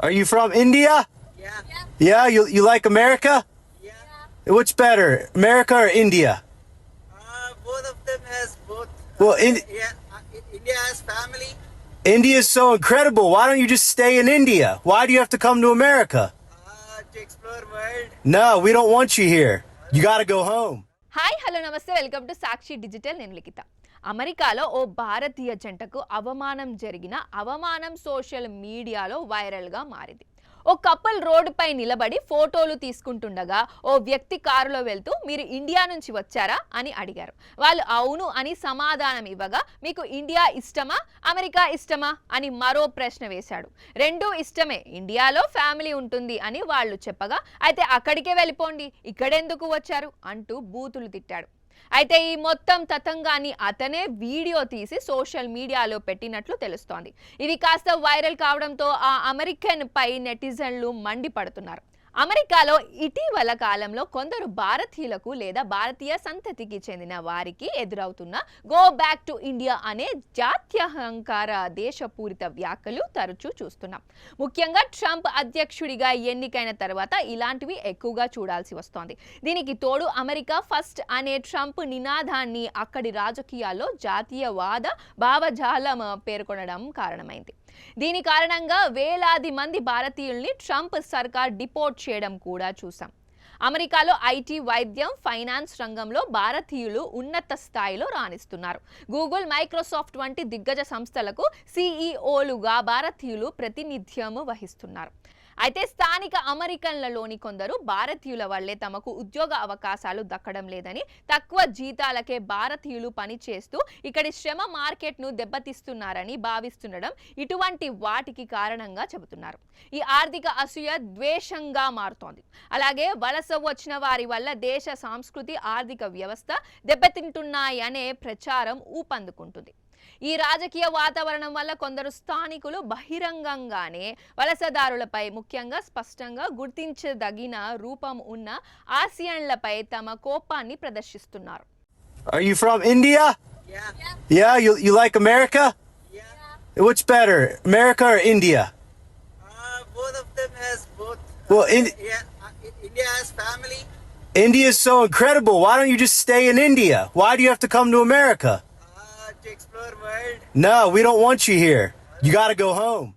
Are you from India? Yeah. Yeah, you like America? Yeah. Which better, America or India? Both of them has both. Well, Yeah. India has family. India is so incredible. Why don't you just stay in India? Why do you have to come to America? To explore world. No, we don't want you here. You got to go home. Hi hello నమస్తే welcome to Sakshi digital. నేను లిఖిత. అమెరికాలో ఓ భారతీయ జంటకు అవమానం social మీడియాలో వైరల్గా మారింది. ఓ couple రోడ్డుపై నిలబడి ఫోటోలు తీసుకుంటుండగా ఓ వ్యక్తి కారులో వెళ్తూ మీరు ఇండియా నుంచి వచ్చారా అని అడిగారు. వాళ్ళు అవును అని సమాధానం ఇవ్వగా మీకు ఇండియా ఇష్టమా అమెరికా ఇష్టమా అని మరో ప్రశ్న వేశాడు. రెండూ ఇష్టమే, ఇండియాలో ఫ్యామిలీ ఉంటుంది అని వాళ్ళు చెప్పగా అయితే అక్కడికే వెళ్ళిపోండి, ఇక్కడెందుకు వచ్చారు అంటూ బూతులు తిట్టాడు. అయితే ఈ మొత్తం తతంగాన్ని అతనే వీడియో తీసి సోషల్ మీడియాలో పెట్టినట్లు తెలుస్తోంది. ఇది కాస్త వైరల్ కావడంతో ఆ అమెరికన్ పై నెటిజన్లు మండిపడుతున్నారు. అమెరికాలో ఇటీవల కాలంలో కొందరు భారతీయులకు లేదా భారతీయ సంతతికి చెందిన వారికి ఎదురవుతున్న గో బ్యాక్ టు ఇండియా అనే జాత్యహంకార దేశపూరిత వ్యాఖ్యలు తరచూ చూస్తున్నాం. ముఖ్యంగా ట్రంప్ అధ్యక్షుడిగా ఎన్నికైన తర్వాత ఇలాంటివి ఎక్కువగా చూడాల్సి వస్తోంది. దీనికి తోడు అమెరికా ఫస్ట్ అనే ట్రంప్ నినాదాన్ని అక్కడి రాజకీయాల్లో జాతీయవాద భావజాలం పేర్కొనడం కారణమైంది. దీని కారణంగా వేలాది మంది భారతీయుల్ని ట్రంప్ సర్కార్ డిపోర్ట్ చేయడం కూడా చూసాం. అమెరికాలో ఐటీ, వైద్యం, ఫైనాన్స్ రంగంలో భారతీయులు ఉన్నత స్థాయిలో రాణిస్తున్నారు. గూగుల్, మైక్రోసాఫ్ట్ వంటి దిగ్గజ సంస్థలకు సీఈఓలుగా భారతీయులు ప్రాతినిధ్యం వహిస్తున్నారు. అయితే స్థానిక అమెరికన్లలోని కొందరు భారతీయుల వల్లే తమకు ఉద్యోగ అవకాశాలు దక్కడం లేదని, తక్కువ జీతాలకే భారతీయులు పనిచేస్తూ ఇక్కడి శ్రమ మార్కెట్ను దెబ్బతీస్తున్నారని భావిస్తుండడం ఇటువంటి వాటికి కారణంగా చెబుతున్నారు. ఈ ఆర్థిక అసూయ ద్వేషంగా మారుతోంది. అలాగే వలస వచ్చిన వారి వల్ల దేశ సంస్కృతి, ఆర్థిక వ్యవస్థ దెబ్బతింటున్నాయనే ప్రచారం ఊపందుకుంటుంది. ఈ రాజకీయ వాతావరణం వల్ల కొందరు స్థానికులు బహిరంగంగానే వలసదారులపై, ముఖ్యంగా స్పష్టంగా గుర్తించదగిన రూపం ఉన్న ఆసియన్లపై తమ కోపాన్ని ప్రదర్శిస్తున్నారు. Are you from India? Yeah. Yeah, you like America? Yeah. Which better, America or India? Both of them has both. Well, Yeah. India has family. India is so incredible. Why don't you just stay in India? Why do you have to come to America? To explore world. No, we don't want you here. You got to go home.